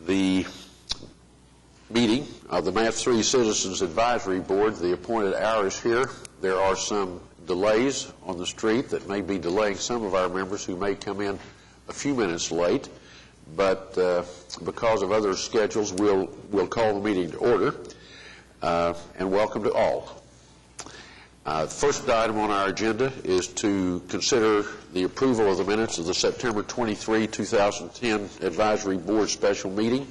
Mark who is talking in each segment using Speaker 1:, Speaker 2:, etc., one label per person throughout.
Speaker 1: The meeting of the MAP 3 Citizens Advisory Board, the appointed hour is here. There are some delays on the street that may be delaying some of our members who may come in a few minutes late, but because of other schedules, we'll call the meeting to order, and welcome to all. The first item on our agenda is to consider the approval of the minutes of the September 23, 2010 Advisory Board Special Meeting.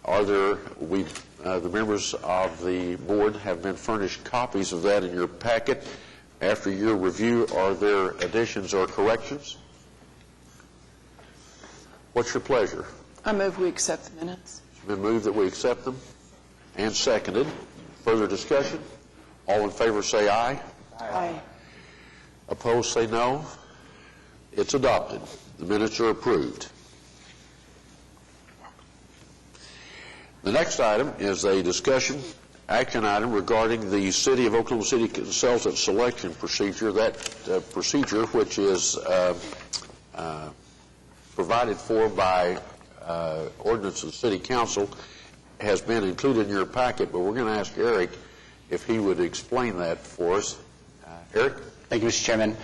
Speaker 1: The members of the board have been furnished copies of that in your packet. After your review, are there additions or corrections? What's your pleasure?
Speaker 2: I move we accept the minutes.
Speaker 1: It's been moved that we accept them and seconded. Further discussion? All in favor say aye.
Speaker 2: Aye.
Speaker 1: Opposed say no. It's adopted. The minutes are approved. The next item is a discussion action item regarding the City of Oklahoma City Consultant Selection Procedure. That procedure, which is provided for by ordinance of the City Council, has been included in your packet, but we're going to ask Eric if he would explain that for us. Eric?
Speaker 3: Thank you, Mr. Chairman.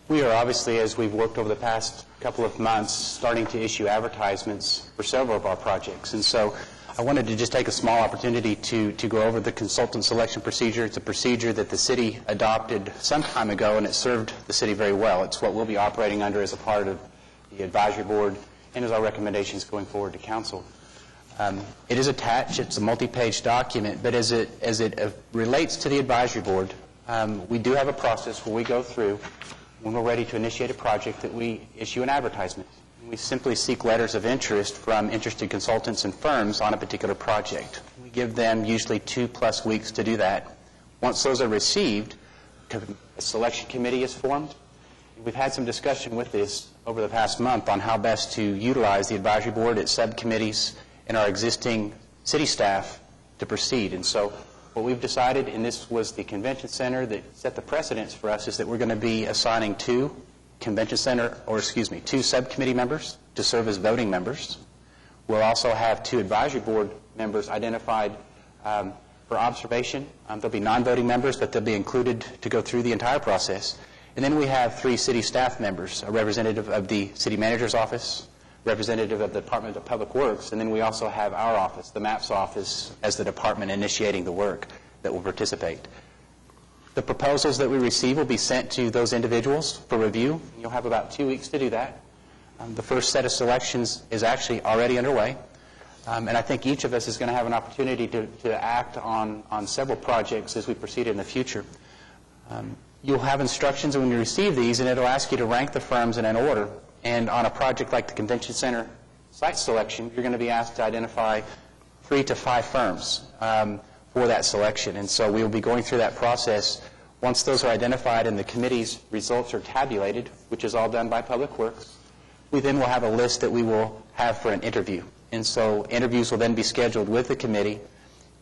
Speaker 3: We are obviously, as we've worked over the past couple of months, starting to issue advertisements for several of our projects. And so I wanted to just take a small opportunity to go over the consultant selection procedure. It's a procedure that the city adopted some time ago, and it served the city very well. It's what we'll be operating under as a part of the advisory board and as our recommendations going forward to council. It is attached. It's a multi-page document, but as it relates to the advisory board, we do have a process where we go through, when we're ready to initiate a project, that we issue an advertisement. We simply seek letters of interest from interested consultants and firms on a particular project. We give them usually 2+ weeks to do that. Once those are received, a selection committee is formed. We've had some discussion with this over the past month on how best to utilize the advisory board, its subcommittees, and our existing city staff to proceed. And so what we've decided, and this was the convention center that set the precedence for us, is that we're going to be assigning two subcommittee members to serve as voting members. We'll also have 2 advisory board members identified for observation. They'll be non-voting members, but they'll be included to go through the entire process. And then we have 3 city staff members, a representative of the city manager's office, representative of the Department of Public Works, and then we also have our office, the MAPS office, as the department initiating the work that will participate. The proposals that we receive will be sent to those individuals for review. You'll have about 2 weeks to do that. The first set of selections is actually already underway, and I think each of us is going to have an opportunity to act on several projects as we proceed in the future. You'll have instructions when you receive these, and it'll ask you to rank the firms in an order. And on a project like the Convention Center site selection, you're going to be asked to identify 3 to 5 firms for that selection. And so we'll be going through that process. Once those are identified and the committee's results are tabulated, which is all done by Public Works, we then will have a list that we will have for an interview. And so interviews will then be scheduled with the committee.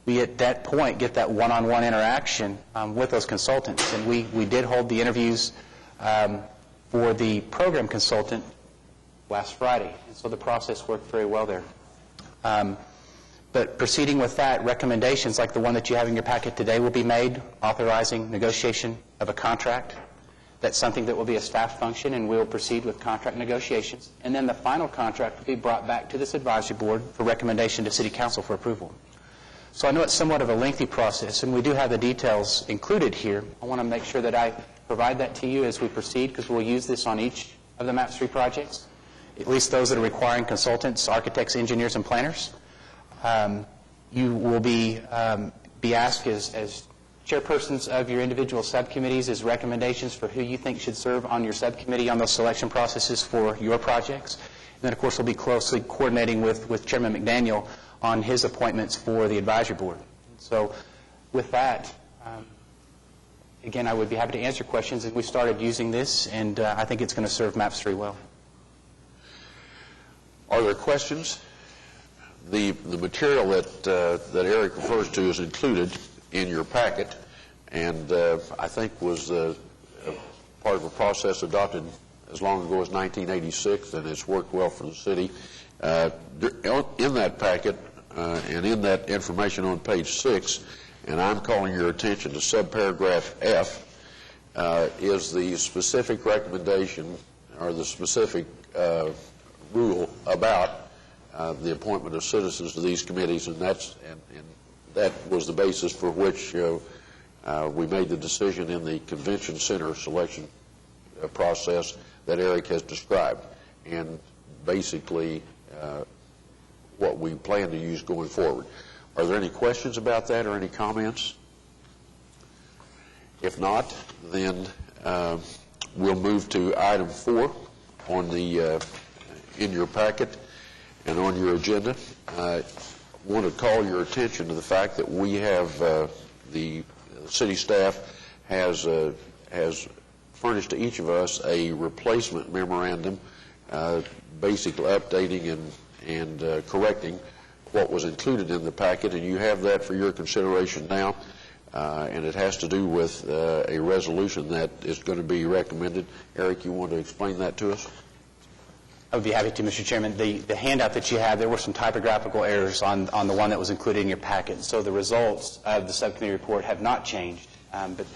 Speaker 3: We at that point get that one-on-one interaction with those consultants. And we did hold the interviews for the program consultant last Friday. And so the process worked very well there. But proceeding with that, recommendations like the one that you have in your packet today will be made, authorizing negotiation of a contract. That's something that will be a staff function, and we'll proceed with contract negotiations. And then the final contract will be brought back to this advisory board for recommendation to City Council for approval. So I know it's somewhat of a lengthy process, and we do have the details included here. I want to make sure that I provide that to you as we proceed, because we'll use this on each of the MAPS 3 projects, at least those that are requiring consultants, architects, engineers, and planners. You will be asked as chairpersons of your individual subcommittees as recommendations for who you think should serve on your subcommittee on those selection processes for your projects. And then, of course, we'll be closely coordinating with Chairman McDaniel on his appointments for the advisory board. So with that, again, I would be happy to answer questions. We started using this, and I think it's going to serve MAPS 3 well.
Speaker 1: Are there questions? The material that Eric refers to is included in your packet, and I think was part of a process adopted as long ago as 1986, and it's worked well for the city. In that packet and in that information on page 6, and I'm calling your attention to subparagraph F, is the specific recommendation or the specific rule about the appointment of citizens to these committees, and that was the basis for which we made the decision in the convention center selection process that Eric has described, and basically what we plan to use going forward. Are there any questions about that or any comments? If not, then we'll move to item 4 on the in your packet and on your agenda. I want to call your attention to the fact that we have the city staff has furnished to each of us a replacement memorandum, basically updating and correcting what was included in the packet, and you have that for your consideration now. And it has to do with a resolution that is going to be recommended. Eric, you want to explain that to us?
Speaker 3: I would be happy to, Mr. Chairman. The handout that you have, there were some typographical errors on the one that was included in your packet. So the results of the subcommittee report have not changed. But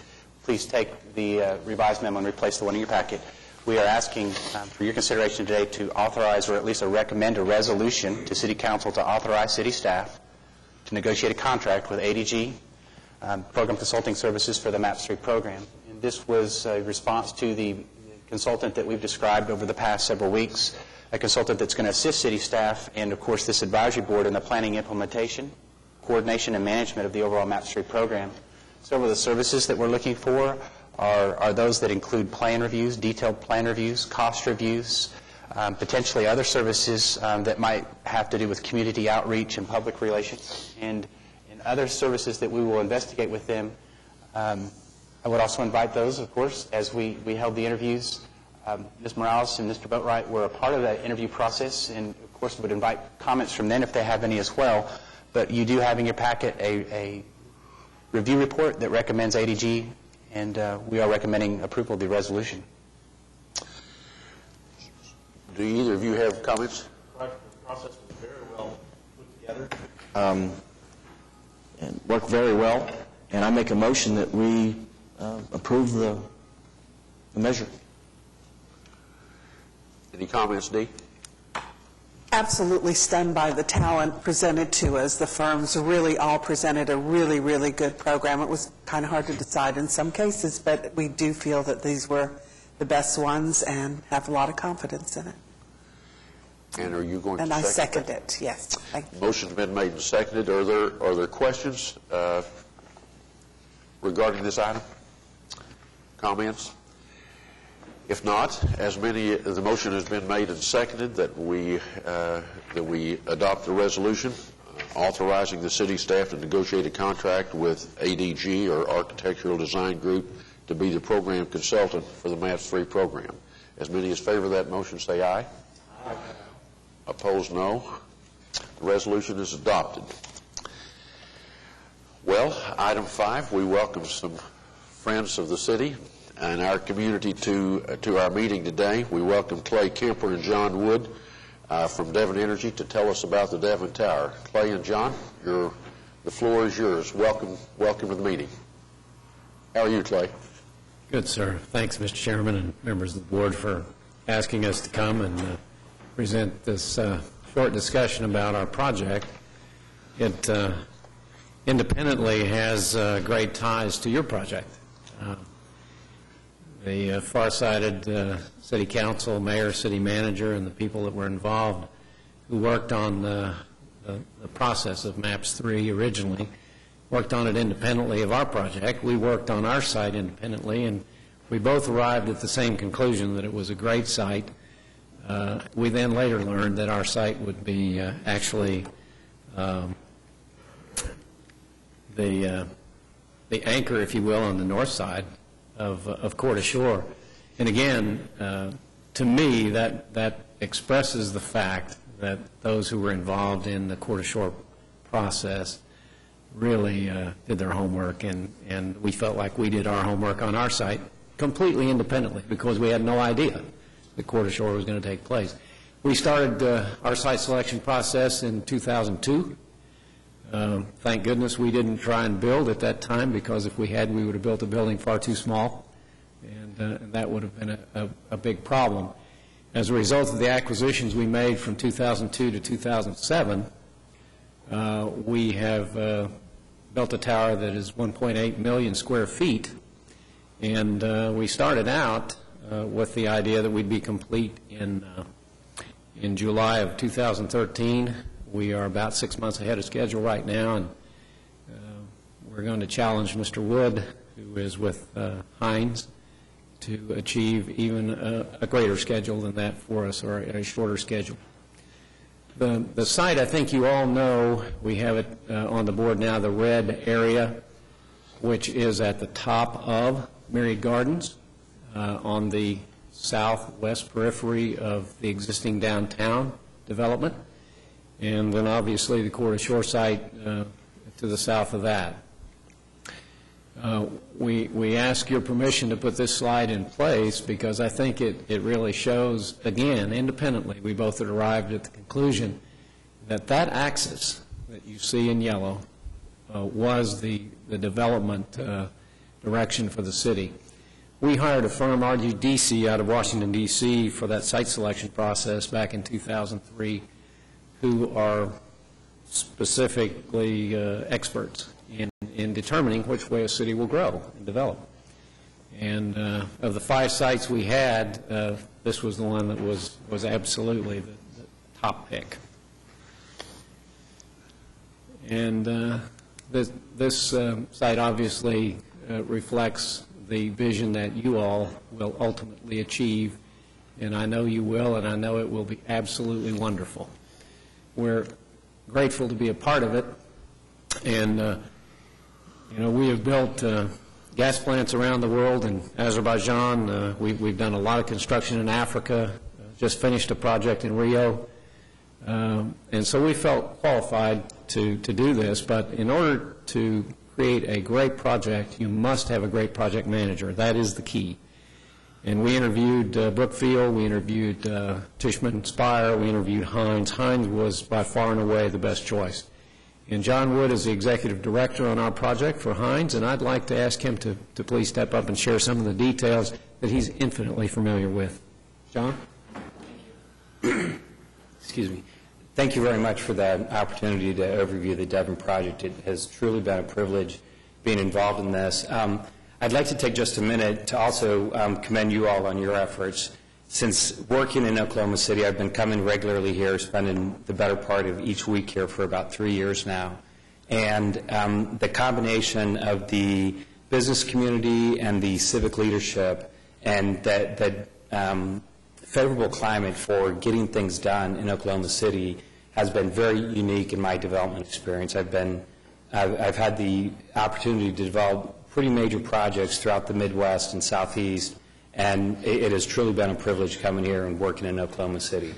Speaker 3: please take the revised memo and replace the one in your packet. We are asking for your consideration today to authorize or at least recommend a resolution to City Council to authorize city staff to negotiate a contract with ADG, Program Consulting Services, for the MAPS 3 program. And this was a response to the consultant that we've described over the past several weeks, a consultant that's going to assist city staff and, of course, this advisory board in the planning, implementation, coordination, and management of the overall MAPS 3 program. Some of the services that we're looking for are those that include plan reviews, detailed plan reviews, cost reviews, potentially other services that might have to do with community outreach and public relations, and other services that we will investigate with them. I would also invite those, of course, as we held the interviews. Ms. Morales and Mr. Boatwright were a part of that interview process, and of course would invite comments from them if they have any as well. But you do have in your packet a review report that recommends ADG, and we are recommending approval of the resolution.
Speaker 1: Do either of you have comments?
Speaker 4: The process was very well put together and worked very well, and I make a motion that we approve the measure.
Speaker 1: Any comments, Dee?
Speaker 2: Absolutely stunned by the talent presented to us. The firms really all presented a really, really good program. It was kind of hard to decide in some cases, but we do feel that these were the best ones and have a lot of confidence in it.
Speaker 1: And are you going to
Speaker 2: second it? And I second
Speaker 1: that?
Speaker 2: it, yes. Thank you.
Speaker 1: Motion's been made and seconded. Are there questions regarding this item? Comments? If not, the motion has been made and seconded that we adopt the resolution authorizing the city staff to negotiate a contract with ADG, or Architectural Design Group, to be the program consultant for the MAPS 3 program. As many as favor that motion say aye. Aye. Opposed, no. The resolution is adopted. Well, item 5, we welcome some friends of the city and our community to our meeting today. We welcome Clay Kemper and John Wood from Devon Energy to tell us about the Devon Tower. Clay and John, the floor is yours. Welcome to the meeting. How are you, Clay?
Speaker 5: Good, sir. Thanks, Mr. Chairman and members of the board, for asking us to come and present this short discussion about our project. It independently has great ties to your project. The far-sighted city council, mayor, city manager, and the people that were involved who worked on the process of MAPS 3 originally worked on it independently of our project. We worked on our site independently, and we both arrived at the same conclusion that it was a great site. We then later learned that our site would be actually the anchor, if you will, on the north side of Coeur d'Alene. And again, to me, that expresses the fact that those who were involved in the Coeur d'Alene process really did their homework, and we felt like we did our homework on our site completely independently, because we had no idea that Coeur d'Alene was going to take place. We started our site selection process in 2002. Thank goodness we didn't try and build at that time, because if we had, we would have built a building far too small, and that would have been a big problem. As a result of the acquisitions we made from 2002 to 2007, we have built a tower that is 1.8 million square feet, and we started out with the idea that we'd be complete in July of 2013. We are about 6 months ahead of schedule right now, and we're going to challenge Mr. Wood, who is with Hines, to achieve even a greater schedule than that for us, or a shorter schedule. The site, I think you all know, we have it on the board now, the red area, which is at the top of Myriad Gardens, on the southwest periphery of the existing downtown development, and then obviously the Corridor Shore site to the south of that. We ask your permission to put this slide in place because I think it really shows, again, independently, we both had arrived at the conclusion that that axis that you see in yellow was the development direction for the city. We hired a firm, RGDC, out of Washington, D.C. for that site selection process back in 2003, who are specifically experts in determining which way a city will grow and develop. And of the 5 sites we had, this was the one that was absolutely the top pick. And this site obviously reflects the vision that you all will ultimately achieve, and I know you will, and I know it will be absolutely wonderful. We're grateful to be a part of it, and we have built gas plants around the world. In Azerbaijan, we've done a lot of construction in Africa, just finished a project in Rio, and so we felt qualified to do this. But in order to create a great project, you must have a great project manager. That is the key. And we interviewed Brookfield, we interviewed Tishman Speyer, we interviewed Hines. Hines was by far and away the best choice. And John Wood is the executive director on our project for Hines, and I'd like to ask him to please step up and share some of the details that he's infinitely familiar with. John?
Speaker 6: Excuse me. Thank you very much for the opportunity to overview the Devon project. It has truly been a privilege being involved in this. I'd like to take just a minute to also commend you all on your efforts. Since working in Oklahoma City, I've been coming regularly here, spending the better part of each week here for about 3 years now. And the combination of the business community and the civic leadership and that favorable climate for getting things done in Oklahoma City has been very unique in my development experience. I've had the opportunity to develop pretty major projects throughout the Midwest and Southeast, and it has truly been a privilege coming here and working in Oklahoma City.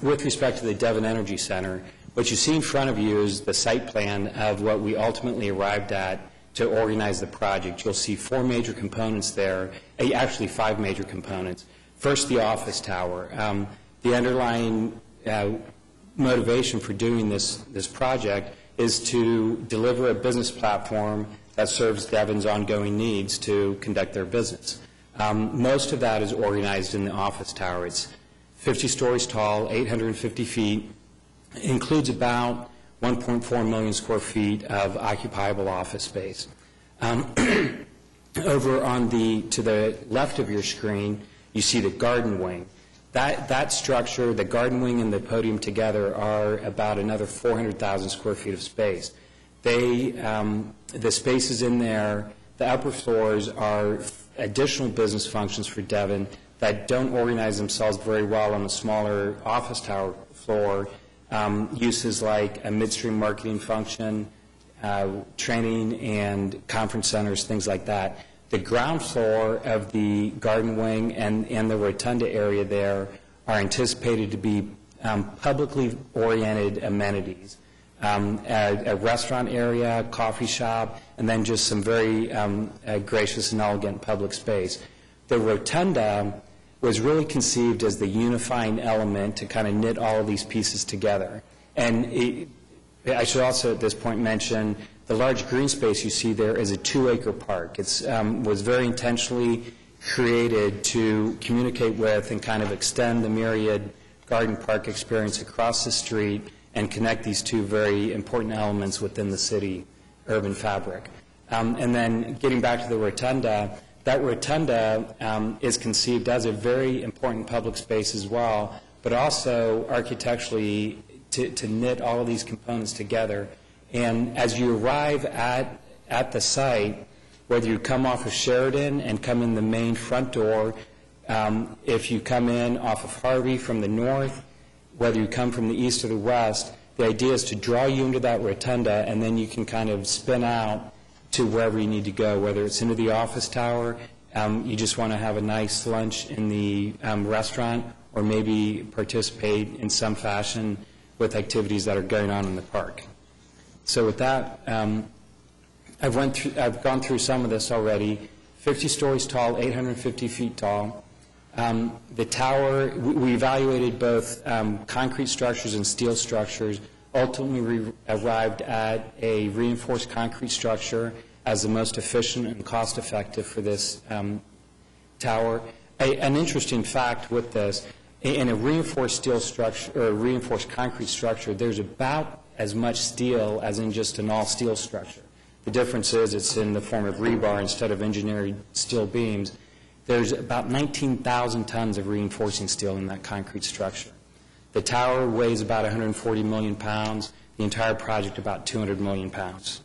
Speaker 6: With respect to the Devon Energy Center, what you see in front of you is the site plan of what we ultimately arrived at to organize the project. You'll see 4 major components there, actually 5 major components. First, the office tower. The underlying motivation for doing this project is to deliver a business platform that serves Devon's ongoing needs to conduct their business. Most of that is organized in the office tower. It's 50 stories tall, 850 feet. It includes about 1.4 million square feet of occupiable office space. Over to the left of your screen, you see the garden wing. That structure, the garden wing and the podium together, are about another 400,000 square feet of space. The spaces in there, the upper floors, are additional business functions for Devon that don't organize themselves very well on the smaller office tower floor. Uses like a midstream marketing function, training and conference centers, things like that. The ground floor of the garden wing and the rotunda area there are anticipated to be publicly oriented amenities. A restaurant area, coffee shop, and then just some very gracious and elegant public space. The rotunda was really conceived as the unifying element to kind of knit all of these pieces together. And I should also at this point mention the large green space you see there is a 2-acre park. It was very intentionally created to communicate with and kind of extend the Myriad Garden Park experience across the street and connect these two very important elements within the city urban fabric. And then getting back to the rotunda, that rotunda is conceived as a very important public space as well, but also architecturally to knit all of these components together. And as you arrive at the site, whether you come off of Sheridan and come in the main front door, if you come in off of Harvey from the north, whether you come from the east or the west, the idea is to draw you into that rotunda, and then you can kind of spin out to wherever you need to go, whether it's into the office tower, you just want to have a nice lunch in the restaurant, or maybe participate in some fashion with activities that are going on in the park. So with that, I've gone through some of this already. 50 stories tall, 850 feet tall. The tower, we evaluated both concrete structures and steel structures. Ultimately, we arrived at a reinforced concrete structure as the most efficient and cost-effective for this tower. An interesting fact with this, in a reinforced steel structure or a reinforced concrete structure, there's about as much steel as in just an all-steel structure. The difference is it's in the form of rebar instead of engineered steel beams. There's about 19,000 tons of reinforcing steel in that concrete structure. The tower weighs about 140 million pounds, the entire project about 200 million pounds.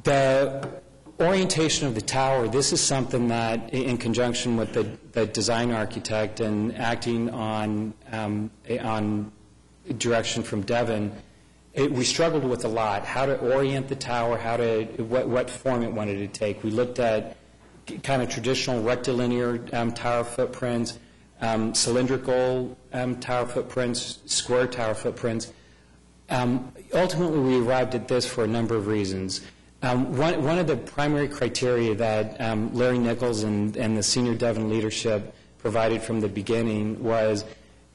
Speaker 6: The orientation of the tower, this is something that, in conjunction with the design architect and acting on direction from Devin, we struggled with a lot, how to orient the tower, what form it wanted to take. We looked at kind of traditional rectilinear tower footprints, cylindrical tower footprints, square tower footprints. Ultimately, we arrived at this for a number of reasons. One of the primary criteria that Larry Nichols and the senior Devon leadership provided from the beginning was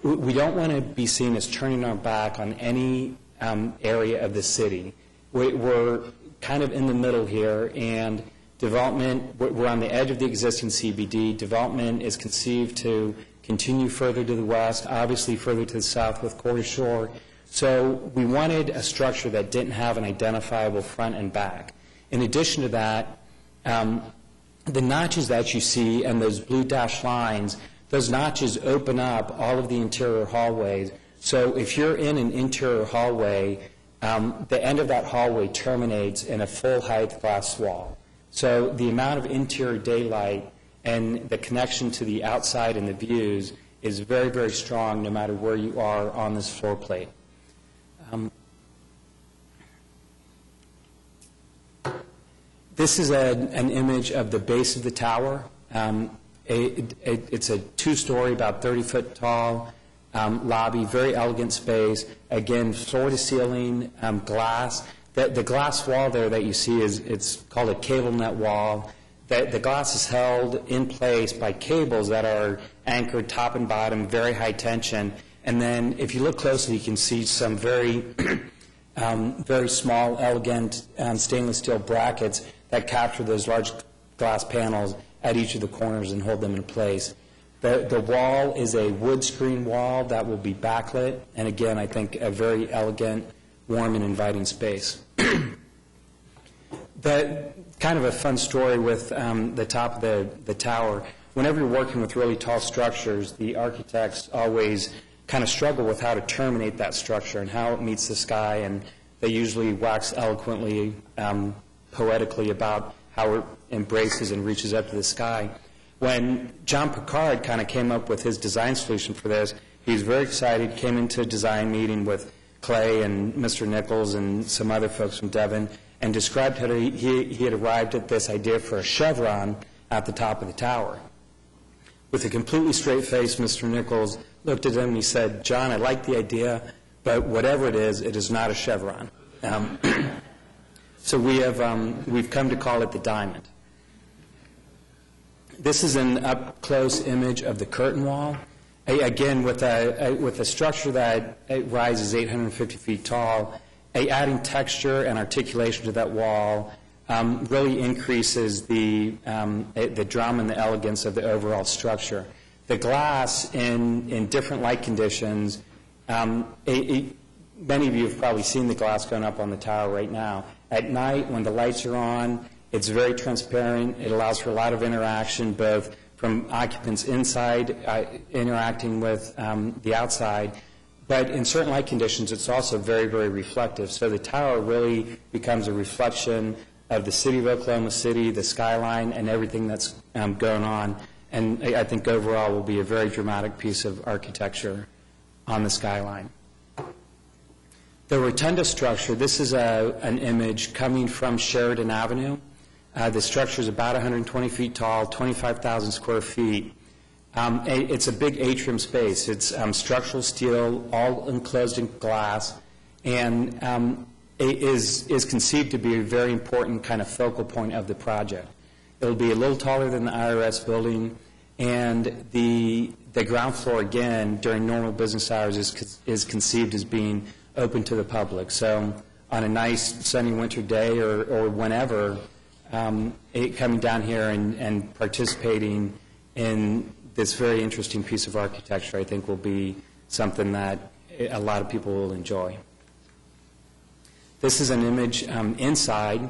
Speaker 6: we don't want to be seen as turning our back on any area of the city. We're kind of in the middle here, and development, we're on the edge of the existing CBD. Development is conceived to continue further to the west, obviously further to the south with Quarter Shore. So we wanted a structure that didn't have an identifiable front and back. In addition to that, the notches that you see and those blue dashed lines, those notches open up all of the interior hallways. So if you're in an interior hallway, the end of that hallway terminates in a full-height glass wall. So the amount of interior daylight and the connection to the outside and the views is very, very strong no matter where you are on this floor plate. This is an image of the base of the tower. It's a 2-story, about 30-foot tall lobby, very elegant space. Again, floor-to-ceiling glass. The glass wall there that you see it's called a cable net wall. The glass is held in place by cables that are anchored top and bottom, very high tension. And then if you look closely, you can see some very, very small, elegant stainless steel brackets that capture those large glass panels at each of the corners and hold them in place. The wall is a wood screen wall that will be backlit, and again, I think a very elegant, warm, and inviting space. Kind of a fun story with the top of the tower. Whenever you're working with really tall structures, the architects always kind of struggle with how to terminate that structure and how it meets the sky, and they usually wax eloquently, poetically about how it embraces and reaches up to the sky. When John Picard kind of came up with his design solution for this, he was very excited, came into a design meeting with Clay and Mr. Nichols and some other folks from Devon, and described how he had arrived at this idea for a chevron at the top of the tower. With a completely straight face, Mr. Nichols looked at him and he said, "John, I like the idea, but whatever it is not a chevron." So we've come to call it the diamond. This is an up-close image of the curtain wall. Again, with a structure that rises 850 feet tall, adding texture and articulation to that wall really increases the drama and the elegance of the overall structure. The glass in different light conditions, many of you have probably seen the glass going up on the tower right now. At night, when the lights are on, it's very transparent. It allows for a lot of interaction, both from occupants inside interacting with the outside. But in certain light conditions, it's also very, very reflective. So the tower really becomes a reflection of the city of Oklahoma City, the skyline, and everything that's going on. And I think overall will be a very dramatic piece of architecture on the skyline. The rotunda structure, this is an image coming from Sheridan Avenue. The structure is about 120 feet tall, 25,000 square feet. It's a big atrium space. It's structural steel, all enclosed in glass, and it is conceived to be a very important kind of focal point of the project. It'll be a little taller than the IRS building, and the ground floor, again, during normal business hours is conceived as being open to the public. So on a nice sunny winter day or whenever, coming down here and participating in this very interesting piece of architecture, I think, will be something that a lot of people will enjoy. This is an image inside.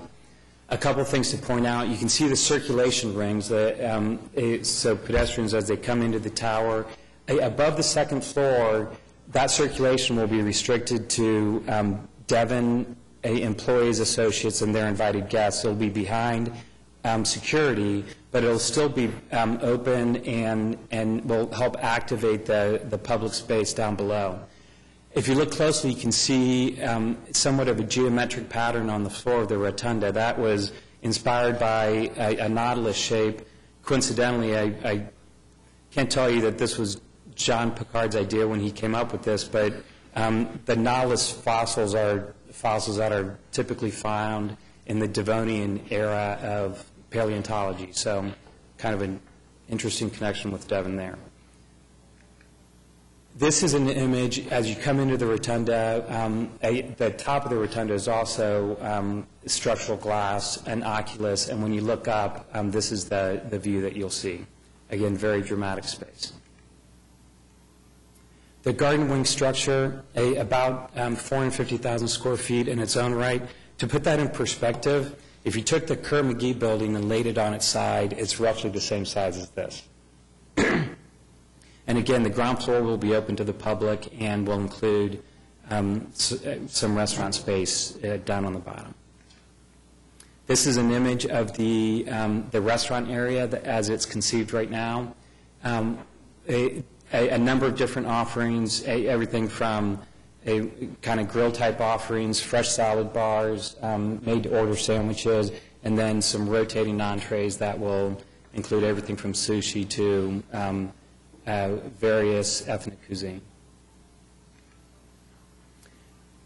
Speaker 6: A couple of things to point out. You can see the circulation rings, so pedestrians, as they come into the tower. Above the second floor, that circulation will be restricted to Devon employees, associates, and their invited guests. It'll be behind security, but it'll still be open and will help activate the public space down below. If you look closely, you can see somewhat of a geometric pattern on the floor of the rotunda. That was inspired by a nautilus shape. Coincidentally, I can't tell you that this was John Picard's idea when he came up with this, but the nautilus fossils are fossils that are typically found in the Devonian era of paleontology. So kind of an interesting connection with Devon there. This is an image as you come into the rotunda. The top of the rotunda is also structural glass and oculus, and when you look up, this is the view that you'll see. Again, very dramatic space. The garden wing structure, about 450,000 square feet in its own right. To put that in perspective, if you took the Kerr McGee building and laid it on its side, it's roughly the same size as this. And again, the ground floor will be open to the public and will include some restaurant space down on the bottom. This is an image of the restaurant area as it's conceived right now. A number of different offerings, everything from a kind of grill-type offerings, fresh salad bars, made-to-order sandwiches, and then some rotating entrees that will include everything from sushi to various ethnic cuisine.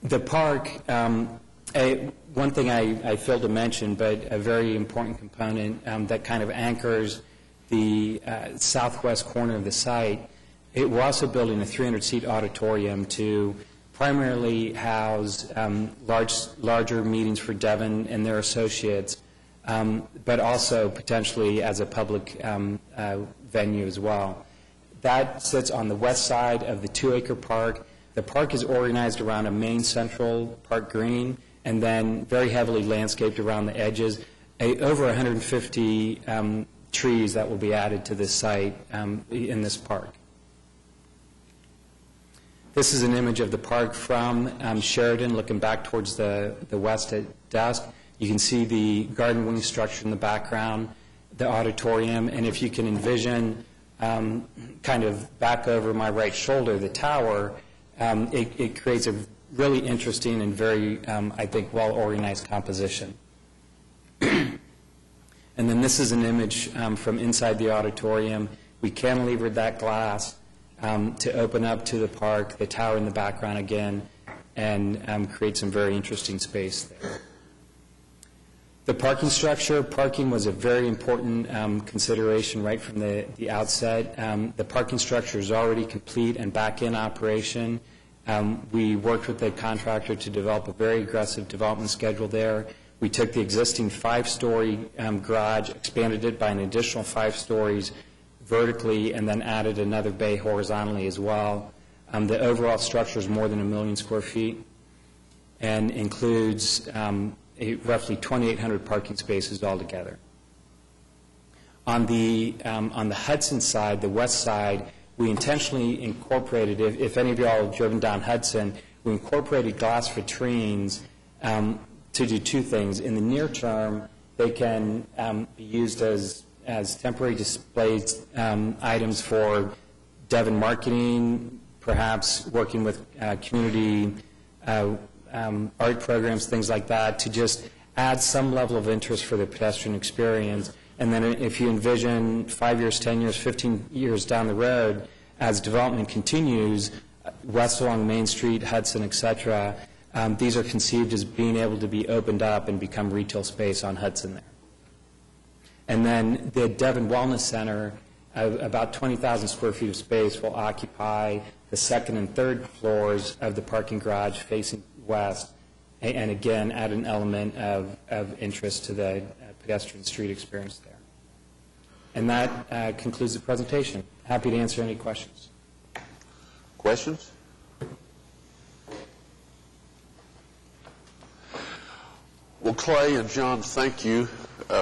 Speaker 6: The park, one thing I failed to mention, but a very important component that kind of anchors the southwest corner of the site, we're also building a 300-seat auditorium to primarily house larger meetings for Devon and their associates, but also potentially as a public venue as well. That sits on the west side of the 2-acre park. The park is organized around a main central park green and then very heavily landscaped around the edges. Over 150 trees that will be added to this site in this park. This is an image of the park from Sheridan, looking back towards the west at dusk. You can see the garden wing structure in the background, the auditorium, and if you can envision kind of back over my right shoulder, the tower, it creates a really interesting and very, I think, well-organized composition. And then this is an image from inside the auditorium. We cantilevered that glass to open up to the park, the tower in the background again, and create some very interesting space there. The parking structure, parking was a very important consideration right from the outset. The parking structure is already complete and back in operation. We worked with the contractor to develop a very aggressive development schedule there. We took the existing 5-story garage, expanded it by an additional 5 stories vertically, and then added another bay horizontally as well. The overall structure is more than 1 million square feet and includes roughly 2,800 parking spaces altogether. On the Hudson side, the west side, we intentionally incorporated, if any of you all have driven down Hudson, we incorporated glass vitrines to do 2 things. In the near term, they can be used as temporary displays items for Devon marketing, perhaps working with community art programs, things like that, to just add some level of interest for the pedestrian experience. And then if you envision 5 years, 10 years, 15 years down the road, as development continues, west along Main Street, Hudson, et cetera, these are conceived as being able to be opened up and become retail space on Hudson there. And then the Devon Wellness Center, about 20,000 square feet of space, will occupy the 2nd and 3rd floors of the parking garage facing west, and again, add an element of interest to the pedestrian street experience there. And that concludes the presentation. Happy to answer any questions.
Speaker 1: Questions? Well, Clay and John, thank you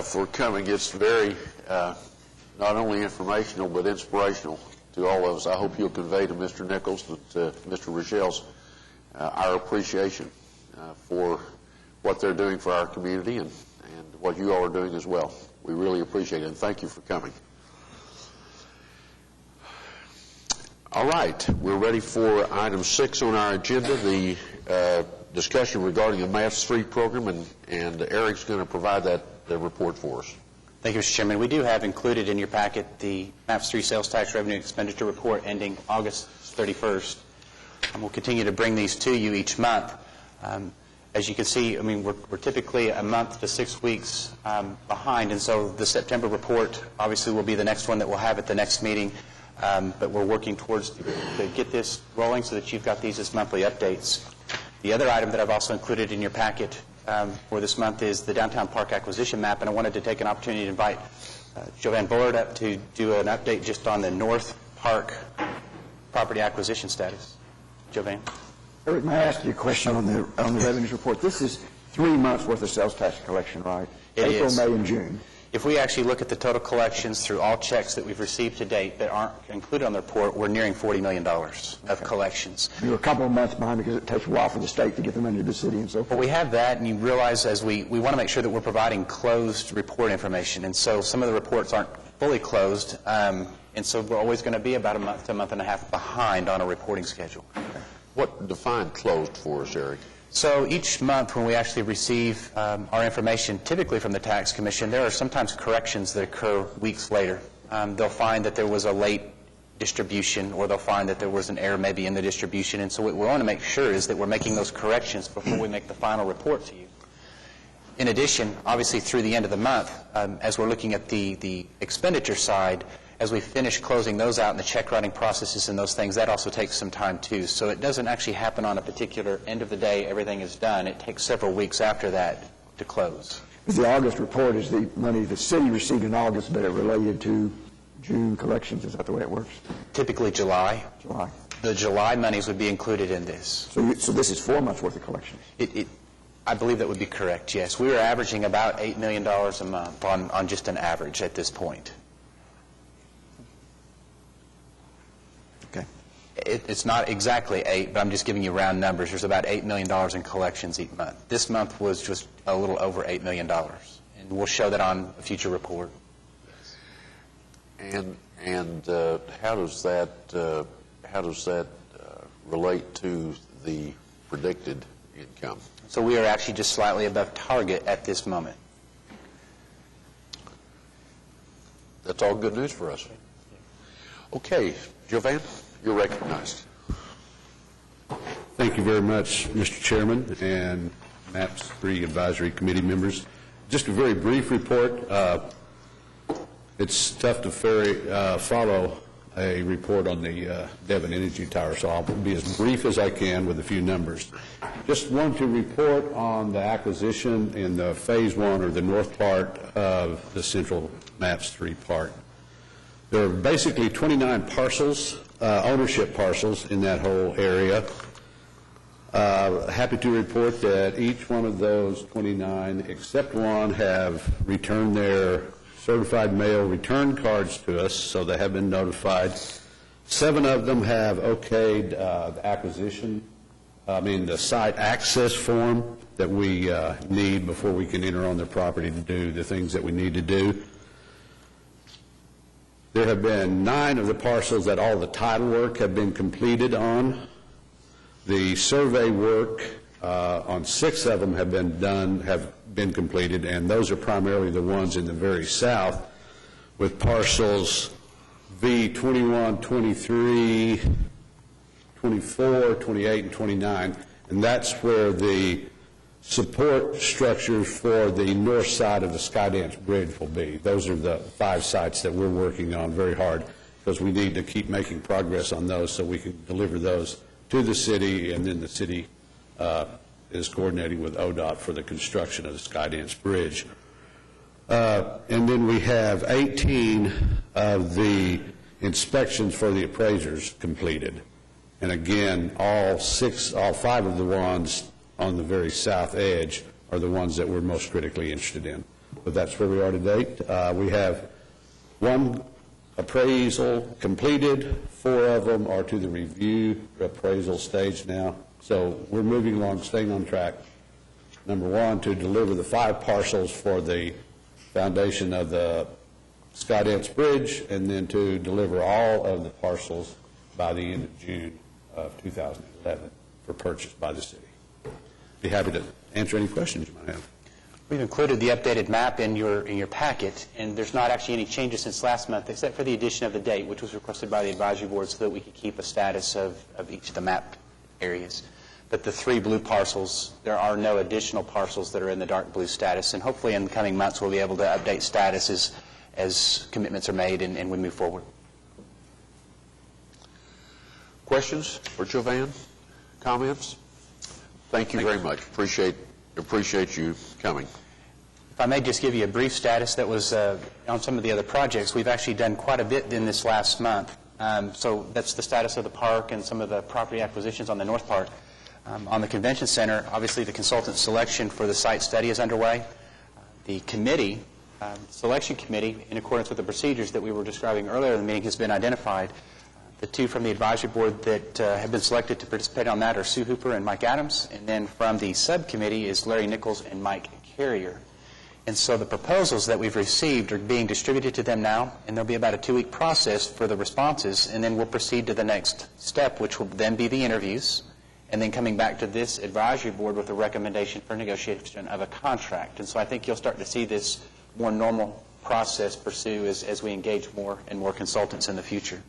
Speaker 1: for coming. It's very not only informational but inspirational to all of us. I hope you'll convey to Mr. Nichols, to Mr. Rochelle's, our appreciation for what they're doing for our community and what you all are doing as well. We really appreciate it, and thank you for coming. All right, we're ready for item 6 on our agenda, the discussion regarding the MAPS 3 program, and Eric's going to provide the report for us.
Speaker 3: Thank you, Mr. Chairman. We do have included in your packet the MAPS 3 sales tax revenue expenditure report ending August 31st. And we'll continue to bring these to you each month. As you can see, I mean, we're typically a month to 6 weeks behind, and so the September report obviously will be the next one that we'll have at the next meeting. But we're working towards to get this rolling so that you've got these as monthly updates. The other item that I've also included in your packet for this month is the downtown park acquisition map, and I wanted to take an opportunity to invite Joanne Bullard up to do an update just on the North Park property acquisition status. Joanne?
Speaker 7: Eric, may I ask you a question on the revenues report? This is 3 months worth of sales tax collection, right?
Speaker 3: It
Speaker 7: April,
Speaker 3: is.
Speaker 7: May, and June.
Speaker 3: If we actually look at the total collections through all checks that we've received to date that aren't included on the report, we're nearing $40 million of collections.
Speaker 7: You're a couple of months behind because it takes a while for the state to get the money to the city and so forth.
Speaker 3: Well, we have that, and you realize as we want to make sure that we're providing closed report information, and so some of the reports aren't fully closed, and so we're always going to be about a month to a month and a half behind on a reporting schedule.
Speaker 1: What defined closed for us, Eric?
Speaker 3: So each month when we actually receive our information, typically from the Tax Commission, there are sometimes corrections that occur weeks later. They'll find that there was a late distribution, or they'll find that there was an error maybe in the distribution, and so what we want to make sure is that we're making those corrections before we make the final report to you. In addition, obviously through the end of the month, as we're looking at the expenditure side, as we finish closing those out and the check writing processes and those things, that also takes some time too. So it doesn't actually happen on a particular end of the day, everything is done. It takes several weeks after that to close.
Speaker 7: The August report is the money the city received in August, but it related to June collections. Is that the way it works?
Speaker 3: Typically July.
Speaker 7: July.
Speaker 3: The July monies would be included in this.
Speaker 7: So this is 4 months worth of collections?
Speaker 3: I believe that would be correct, yes. We are averaging about $8 million a month on just an average at this point.
Speaker 7: Okay.
Speaker 3: It's not exactly 8, but I'm just giving you round numbers. There's about $8 million in collections each month. This month was just a little over $8 million, and we'll show that on a future report.
Speaker 1: And how does that relate to the predicted income?
Speaker 3: So we are actually just slightly above target at this moment.
Speaker 1: That's all good news for us. Okay, Jovan, you're recognized.
Speaker 8: Thank you very much, Mr. Chairman and MAPS 3 Advisory Committee members. Just a very brief report. It's tough to follow a report on the Devon Energy Tower, so I'll be as brief as I can with a few numbers. Just want to report on the acquisition in the Phase 1, or the north part of the Central MAPS 3 part. There are basically 29 parcels, ownership parcels in that whole area. Happy to report that each one of those 29, except one, have returned their certified mail return cards to us, so they have been notified. 7 of them have okayed the acquisition, the site access form that we need before we can enter on their property to do the things that we need to do. There have been 9 of the parcels that all the title work have been completed on. The survey work on 6 of them have been completed, and those are primarily the ones in the very south, with parcels V 21, 23, 24, 28, and 29, and that's where the support structures for the north side of the Skydance Bridge will be. Those are the 5 sites that we're working on very hard, because we need to keep making progress on those so we can deliver those to the city, and then the city is coordinating with ODOT for the construction of the Skydance Bridge. And then we have 18 of the inspections for the appraisers completed. And again, all 5 of the ones on the very south edge are the ones that we're most critically interested in. But that's where we are to date. We have 1 appraisal completed, 4 of them are to the review appraisal stage now. So we're moving along, staying on track. Number 1, to deliver the 5 parcels for the foundation of the Skydance Bridge, and then to deliver all of the parcels by the end of June of 2011 for purchase by the city. Be happy to answer any questions you might have.
Speaker 3: We've included the updated map in your packet, and there's not actually any changes since last month, except for the addition of the date, which was requested by the advisory board so that we could keep a status of each of the map areas. But the 3 blue parcels, there are no additional parcels that are in the dark blue status, and hopefully in the coming months we'll be able to update status as commitments are made and we move forward.
Speaker 1: Questions for Jovan? Comments? Thank you very much. Appreciate you coming.
Speaker 3: If I may just give you a brief status that was on some of the other projects. We've actually done quite a bit in this last month. So that's the status of the park and some of the property acquisitions on the north part. On the convention center, obviously the consultant selection for the site study is underway. The committee, selection committee, in accordance with the procedures that we were describing earlier in the meeting, has been identified. The 2 from the advisory board that have been selected to participate on that are Sue Hooper and Mike Adams, and then from the subcommittee is Larry Nichols and Mike Carrier. And so the proposals that we've received are being distributed to them now, and there'll be about a 2-week process for the responses, and then we'll proceed to the next step, which will then be the interviews, and then coming back to this advisory board with a recommendation for negotiation of a contract. And so I think you'll start to see this more normal process pursue as we engage more and more consultants in the future.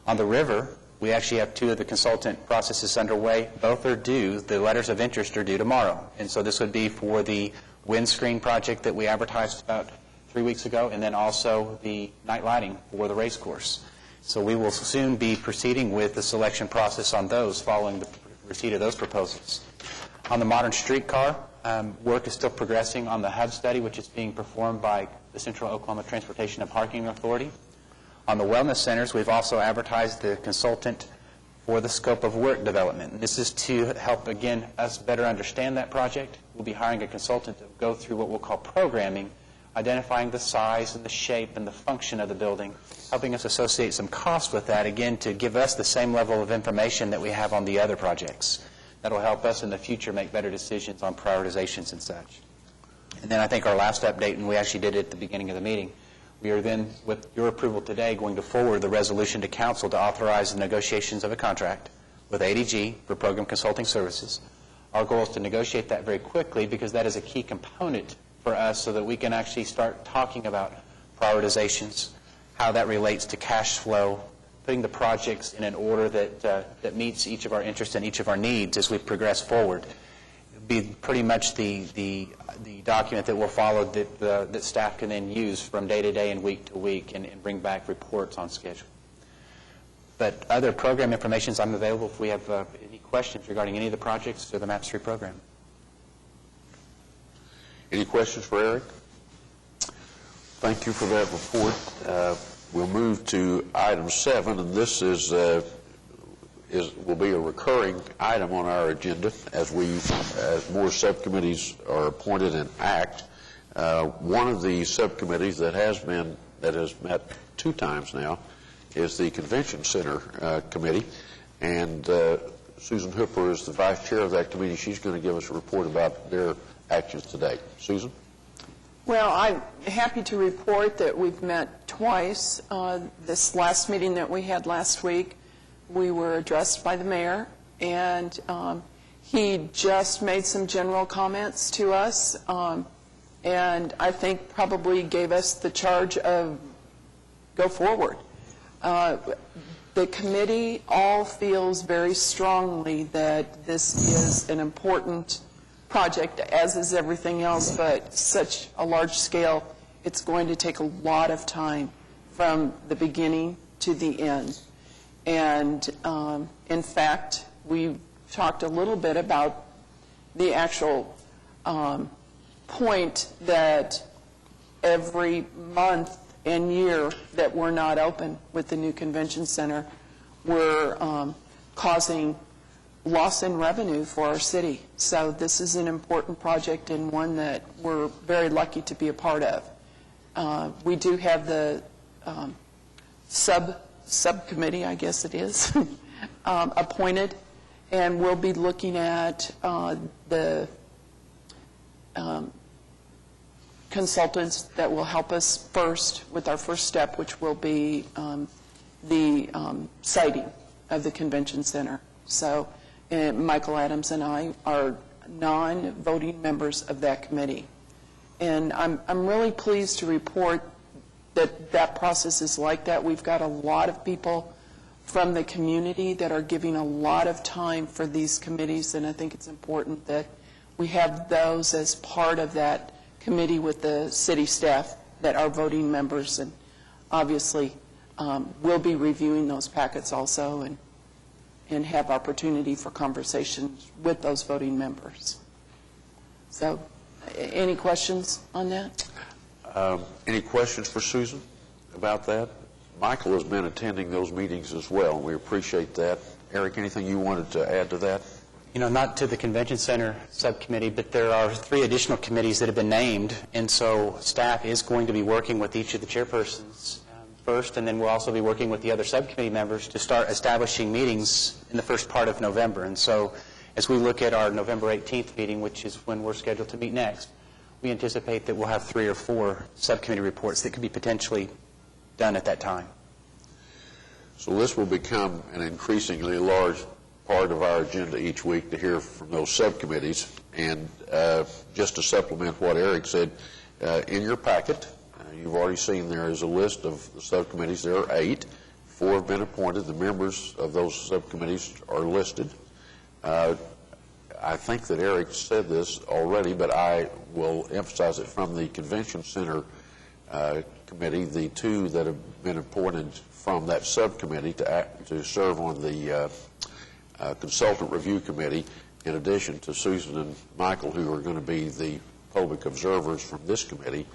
Speaker 3: On the river, we actually have 2 of the consultant processes underway. Both are due. The letters of interest are due tomorrow. And so this would be for the windscreen project that we advertised about 3 weeks ago, and then also the night lighting for the race course. So we will soon be proceeding with the selection process on those following the receipt of those proposals. On the modern streetcar, work is still progressing on the hub study, which is being performed by the Central Oklahoma Transportation and Parking Authority. On the wellness centers, we've also advertised the consultant for the scope of work development. And this is to help, again, us better understand that project. We'll be hiring a consultant to go through what we'll call programming, identifying the size and the shape and the function of the building, helping us associate some cost with that, again, to give us the same level of information that we have on the other projects. That'll help us in the future make better decisions on prioritizations and such. And then I think our last update, and we actually did it at the beginning of the meeting, we are then, with your approval today, going to forward the resolution to council to authorize the negotiations of a contract with ADG for program consulting services. Our goal is to negotiate that very quickly because that is a key component for us so that we can actually start talking about prioritizations, how that relates to cash flow, putting the projects in an order that meets each of our interests and each of our needs as we progress forward. be pretty much the document that will follow that staff can then use from day to day and week to week and bring back reports on schedule. But other program information, I'm available if we have any questions regarding any of the projects or the MAPS 3 program.
Speaker 1: Any questions for Eric? Thank you for that report. We'll move to item 7, and this will be a recurring item on our agenda as more subcommittees are appointed and act. One of the subcommittees that has met 2 times now is the Convention Center Committee, and Susan Hooper is the vice chair of that committee. She's going to give us a report about their actions today. Susan?
Speaker 9: Well, I'm happy to report that we've met twice. This last meeting that we had last week, we were addressed by the mayor, and he just made some general comments to us, and I think probably gave us the charge of go forward. The committee all feels very strongly that this is an important project, as is everything else, but such a large scale, it's going to take a lot of time from the beginning to the end. And in fact, we talked a little bit about the actual point that every month and year that we're not open with the new convention center, we're causing loss in revenue for our city. So this is an important project and one that we're very lucky to be a part of. We do have the subcommittee, I guess it is, appointed, and we'll be looking at the consultants that will help us first with our first step, which will be the siting of the convention center. So Michael Adams and I are non-voting members of that committee. And I'm really pleased to report that that process is like that. We've got a lot of people from the community that are giving a lot of time for these committees, and I think it's important that we have those as part of that committee with the city staff that are voting members, and obviously we'll be reviewing those packets also and have opportunity for conversations with those voting members. So any questions on that?
Speaker 1: Any questions for Susan about that? Michael has been attending those meetings as well, and we appreciate that. Eric, anything you wanted to add to that?
Speaker 3: You know, not to the Convention Center subcommittee, but there are 3 additional committees that have been named, and so staff is going to be working with each of the chairpersons first, and then we'll also be working with the other subcommittee members to start establishing meetings in the first part of November. And so as we look at our November 18th meeting, which is when we're scheduled to meet next, we anticipate that we'll have 3 or 4 subcommittee reports that could be potentially done at that time.
Speaker 1: So this will become an increasingly large part of our agenda each week to hear from those subcommittees. And just to supplement what Eric said, in your packet, you've already seen there is a list of the subcommittees. There are 8. 4 have been appointed. The members of those subcommittees are listed. I think that Eric said this already, but I will emphasize it from the Convention Center Committee, the 2 that have been appointed from that subcommittee to serve on the Consultant Review Committee, in addition to Susan and Michael, who are going to be the public observers from this committee,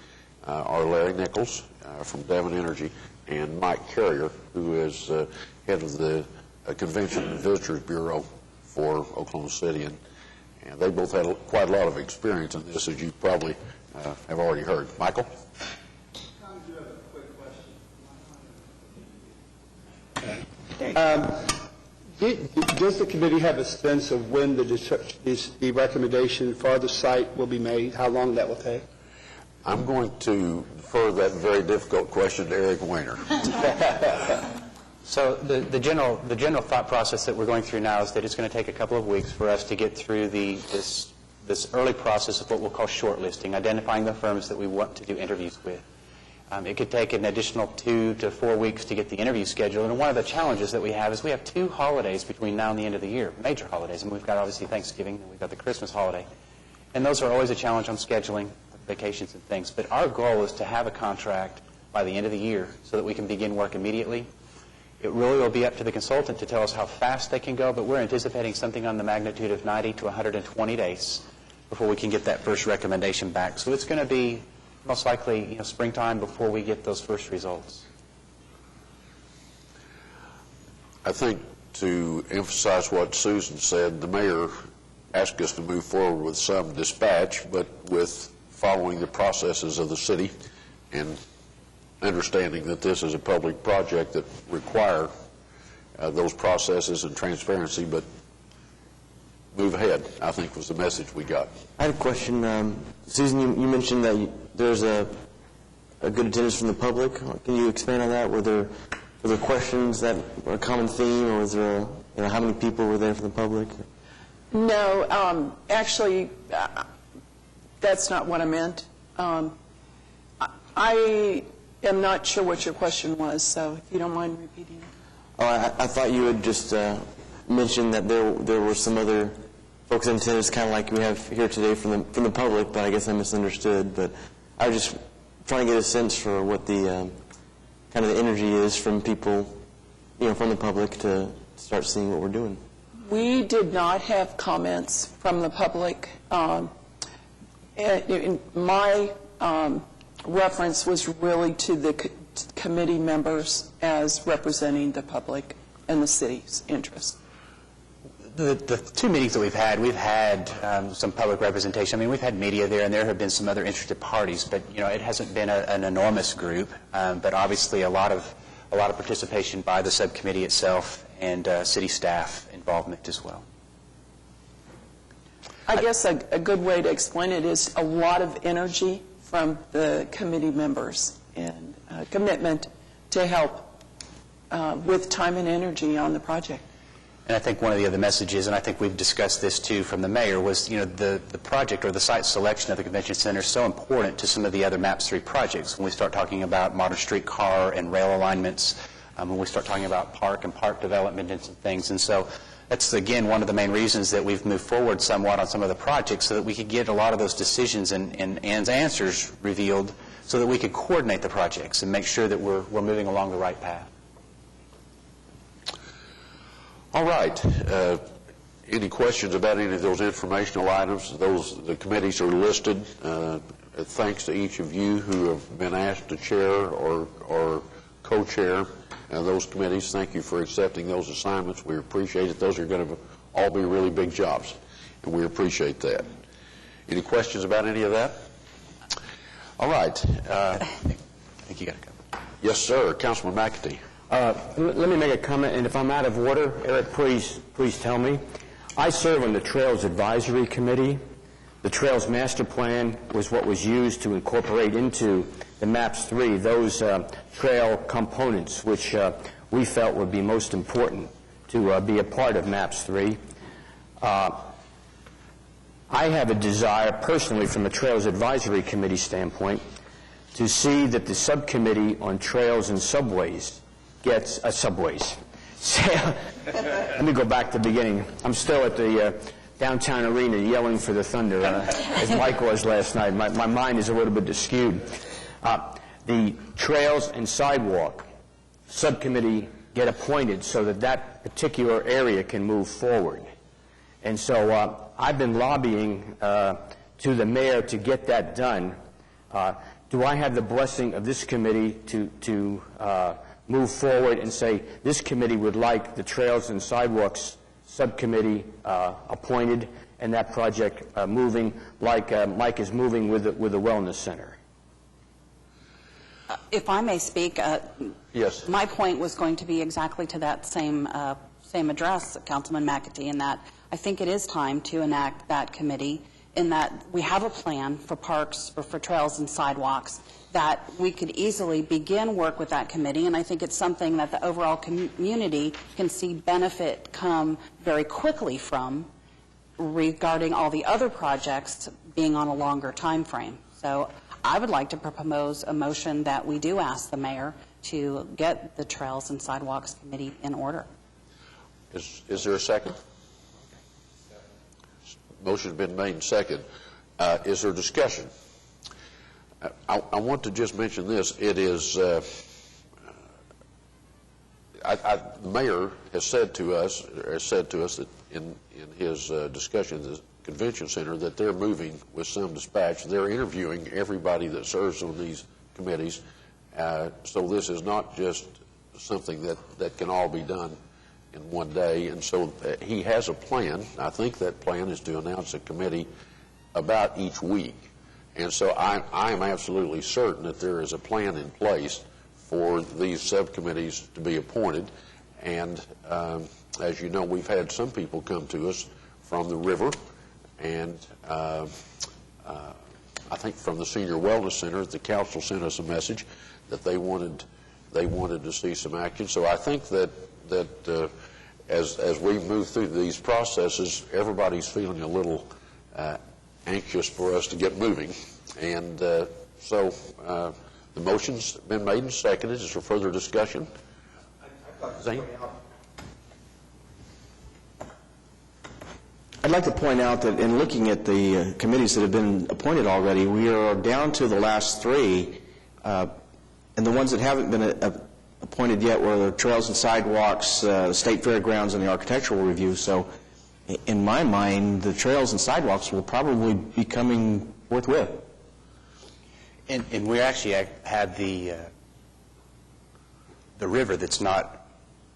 Speaker 1: are Larry Nichols from Devon Energy and Mike Carrier, who is head of the Convention and Visitors Bureau for Oklahoma City. And they both had quite a lot of experience in this, as you probably have already heard. Michael?
Speaker 10: I do have a quick question. Does the committee have a sense of when the recommendation for the site will be made, how long that will take?
Speaker 1: I'm going to defer that very difficult question to Eric Weiner.
Speaker 3: So the general thought process that we're going through now is that it's going to take a couple of weeks for us to get through this early process of what we'll call shortlisting, identifying the firms that we want to do interviews with. It could take an additional 2 to 4 weeks to get the interview scheduled. And one of the challenges that we have is we have 2 holidays between now and the end of the year, major holidays. And we've got obviously Thanksgiving and we've got the Christmas holiday. And those are always a challenge on scheduling vacations and things. But our goal is to have a contract by the end of the year so that we can begin work immediately. It really will be up to the consultant to tell us how fast they can go, but we're anticipating something on the magnitude of 90 to 120 days before we can get that first recommendation back. So it's going to be most likely springtime before we get those first results.
Speaker 1: I think to emphasize what Susan said, the mayor asked us to move forward with some dispatch, but with following the processes of the city and understanding that this is a public project that require those processes and transparency, but move ahead, I think was the message we got.
Speaker 4: I had a question. Susan, you mentioned that there's a good attendance from the public. Can you expand on that? Were there questions that were a common theme, or was there, how many people were there from the public?
Speaker 9: No, actually, that's not what I meant. I am not sure what your question was, so if you don't mind repeating it.
Speaker 4: Oh, I thought you had just mentioned that there were some other folks in attendance, kind of like we have here today from the public, but I guess I misunderstood. But I was just trying to get a sense for what the kind of the energy is from people, from the public to start seeing what we're doing.
Speaker 9: We did not have comments from the public. My reference was really to the committee members as representing the public and the city's interest.
Speaker 3: The two meetings that we've had some public representation. I mean, we've had media there, and there have been some other interested parties, but it hasn't been an enormous group. But obviously, a lot of participation by the subcommittee itself and city staff involvement as well.
Speaker 9: I guess a good way to explain it is a lot of energy from the committee members and commitment to help with time and energy on the project.
Speaker 3: And I think one of the other messages, and I think we've discussed this too from the mayor, was the project or the site selection of the convention center is so important to some of the other MAPS 3 projects. When we start talking about modern streetcar and rail alignments, when we start talking about park development and some things. And so that's, again, one of the main reasons that we've moved forward somewhat on some of the projects, so that we could get a lot of those decisions and answers revealed so that we could coordinate the projects and make sure that we're moving along the right path.
Speaker 1: All right. Any questions about any of those informational items? The committees are listed. Thanks to each of you who have been asked to chair or co-chair those committees. Thank you for accepting those assignments. We appreciate it. Those are going to all be really big jobs, and we appreciate that. Any questions about any of that? All right.
Speaker 3: I think you got to go.
Speaker 1: Yes, sir. Councilman McAtee.
Speaker 11: Let me make a comment, and if I'm out of order, Eric, please tell me. I serve on the Trails Advisory Committee. The Trails Master Plan was what was used to incorporate into the MAPS 3 those trail components which we felt would be most important to be a part of MAPS 3. I have a desire, personally, from the Trails Advisory Committee standpoint, to see that the subcommittee on trails and subways gets subways. Let me go back to the beginning. I'm still at the downtown arena yelling for the Thunder, as Mike was last night. My mind is a little bit skewed. The Trails and Sidewalk subcommittee get appointed so that particular area can move forward. And so I've been lobbying to the mayor to get that done. Do I have the blessing of this committee to move forward and say this committee would like the Trails and Sidewalks subcommittee appointed and that project moving like Mike is moving with the Wellness Center?
Speaker 12: If I may speak,
Speaker 1: yes.
Speaker 12: My point was going to be exactly to that same address, Councilman McAtee, in that I think it is time to enact that committee, in that we have a plan for parks, for trails and sidewalks, that we could easily begin work with that committee, and I think it's something that the overall community can see benefit come very quickly from, regarding all the other projects being on a longer time frame. So I would like to propose a motion that we do ask the mayor to get the Trails and Sidewalks Committee in order.
Speaker 1: Is there a second? Motion's been made and second. Is there discussion? I want to just mention this. It is, the mayor has said to us that in his discussion at the convention center that they're moving with some dispatch. They're interviewing everybody that serves on these committees. So this is not just something that can all be done in one day. And so he has a plan. I think that plan is to announce a committee about each week. And so I am absolutely certain that there is a plan in place for these subcommittees to be appointed. And as you know, we've had some people come to us from the river, and I think from the Senior Wellness Center. The council sent us a message that they wanted to see some action. So I think that as we move through these processes, everybody's feeling a little anxious for us to get moving. And so the motion's been made and seconded. Is there further discussion? Zane?
Speaker 4: I'd like to point out that in looking at the committees that have been appointed already, we are down to the last three, and the ones that haven't been appointed yet were the Trails and Sidewalks, the State Fairgrounds, and the Architectural Review. So in my mind, the Trails and Sidewalks will probably be coming forthwith.
Speaker 3: And we actually had the river that's not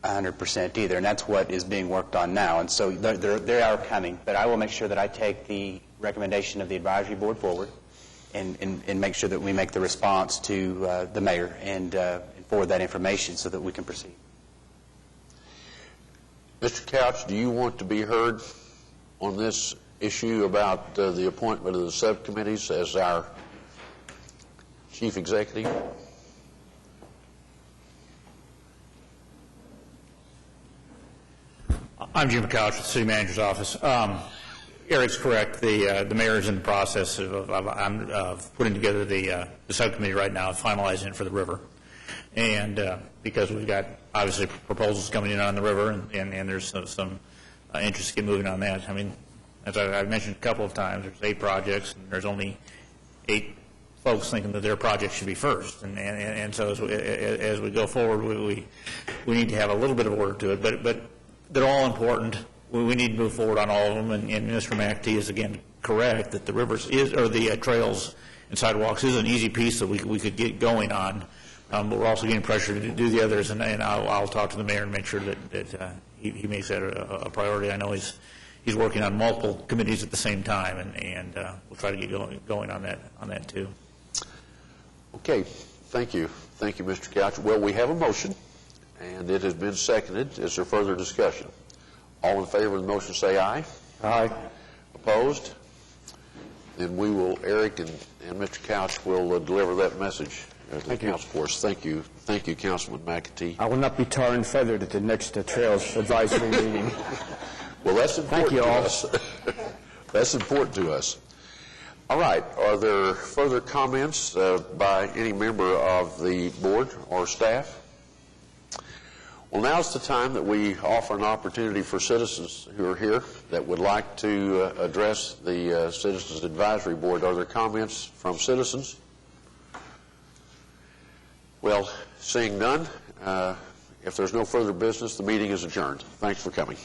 Speaker 3: 100% either, and that's what is being worked on now. And so they are coming, but I will make sure that I take the recommendation of the advisory board forward and make sure that we make the response to the mayor and forward that information so that we can proceed.
Speaker 1: Mr. Couch, do you want to be heard on this issue about the appointment of the subcommittees as our chief executive?
Speaker 13: I'm Jim Couch with the City Manager's Office. Eric's correct. The mayor is in the process of putting together the subcommittee right now, finalizing it for the river. And because we've got, obviously, proposals coming in on the river, and there's some interest to get moving on that. I mean, as I've mentioned a couple of times, there's 8 projects, and there's only 8 folks thinking that their project should be first. And so as we go forward, we need to have a little bit of order to it. But they're all important. We need to move forward on all of them. And Mr. McAtee is, again, correct that the rivers or the trails and sidewalks is an easy piece that we could get going on. But we're also getting pressure to do the others, and I'll talk to the mayor and make sure that he makes that a priority. I know he's working on multiple committees at the same time, and we'll try to get going on that too.
Speaker 1: Okay, thank you, Mr. Couch. Well, we have a motion, and it has been seconded. Is there further discussion? All in favor of the motion, say aye.
Speaker 11: Aye.
Speaker 1: Opposed? Then we will, Eric and Mr. Couch will deliver that message to the council force. Thank you, Councilman McAtee.
Speaker 11: I will not be tar and feathered at the next Trails Advisory meeting.
Speaker 1: Well, that's important
Speaker 11: to
Speaker 1: us. That's important to us. All right. Are there further comments by any member of the board or staff? Well, now's the time that we offer an opportunity for citizens who are here that would like to address the Citizens Advisory Board. Are there comments from citizens? Well, seeing none, if there's no further business, the meeting is adjourned. Thanks for coming.